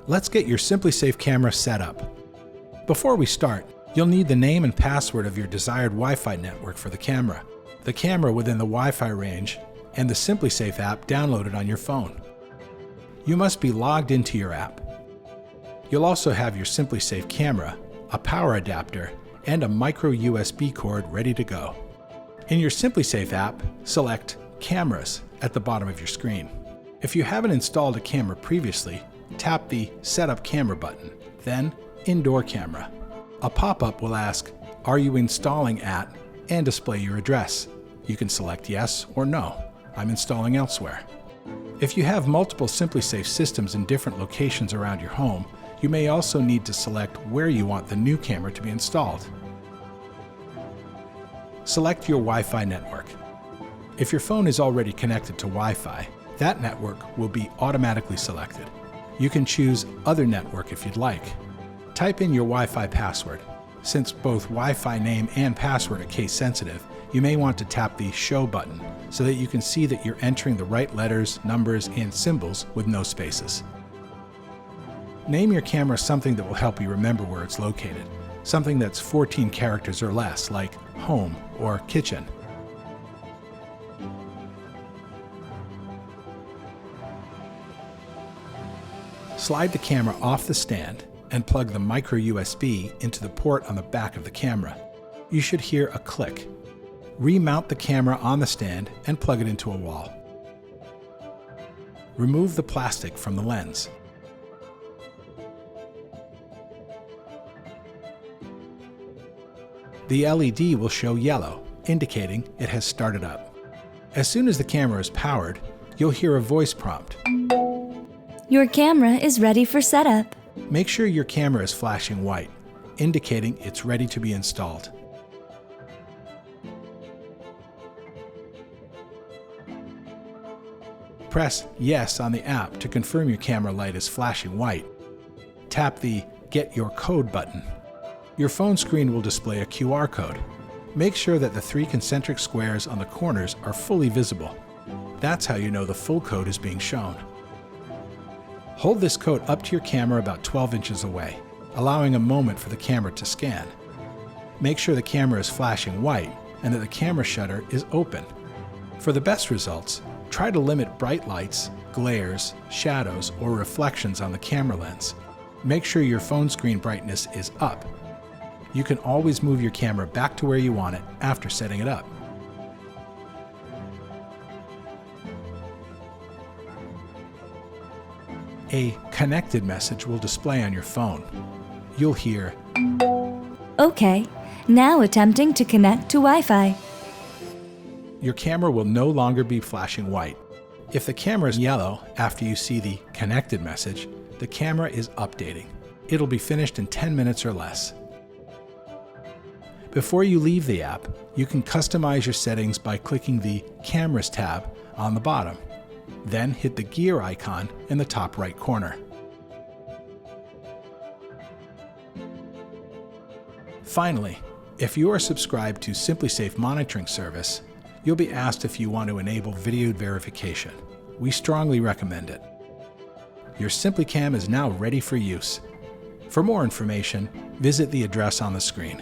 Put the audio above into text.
Let's get your SimpliSafe camera set up. Before we start, you'll need the name and password of your desired Wi-Fi network for the camera within the Wi-Fi range, and the SimpliSafe app downloaded on your phone. You must be logged into your app. You'll also have your SimpliSafe camera, a power adapter, and a micro USB cord ready to go. In your SimpliSafe app, select Cameras at the bottom of your screen. If you haven't installed a camera previously, tap the Setup Camera button, then Indoor Camera. A pop-up will ask, "Are you installing at?" and display your address. You can select yes or no. I'm installing elsewhere. If you have multiple SimpliSafe systems in different locations around your home, you may also need to select where you want the new camera to be installed. Select your Wi-Fi network. If your phone is already connected to Wi-Fi, that network will be automatically selected. You can choose Other Network if you'd like. Type in your Wi-Fi password. Since both Wi-Fi name and password are case sensitive, you may want to tap the Show button so that you can see that you're entering the right letters, numbers, and symbols with no spaces. Name your camera something that will help you remember where it's located, something that's 14 characters or less, like Home or Kitchen. Slide the camera off the stand and plug the micro USB into the port on the back of the camera. You should hear a click. Remount the camera on the stand and plug it into a wall. Remove the plastic from the lens. The LED will show yellow, indicating it has started up. As soon as the camera is powered, you'll hear a voice prompt. Your camera is ready for setup. Make sure your camera is flashing white, indicating it's ready to be installed. Press Yes on the app to confirm your camera light is flashing white. Tap the Get Your Code button. Your phone screen will display a QR code. Make sure that the 3 concentric squares on the corners are fully visible. That's how you know the full code is being shown. Hold this code up to your camera about 12 inches away, allowing a moment for the camera to scan. Make sure the camera is flashing white and that the camera shutter is open. For the best results, try to limit bright lights, glares, shadows, or reflections on the camera lens. Make sure your phone screen brightness is up. You can always move your camera back to where you want it after setting it up. A connected message will display on your phone. You'll hear, Okay, now attempting to connect to Wi-Fi. Your camera will no longer be flashing white. If the camera is yellow after you see the connected message, the camera is updating. It'll be finished in 10 minutes or less. Before you leave the app, you can customize your settings by clicking the Cameras tab on the bottom. Then hit the gear icon in the top right corner. Finally, if you are subscribed to SimpliSafe monitoring service, you'll be asked if you want to enable video verification. We strongly recommend it. Your SimpliCam is now ready for use. For more information, visit the address on the screen.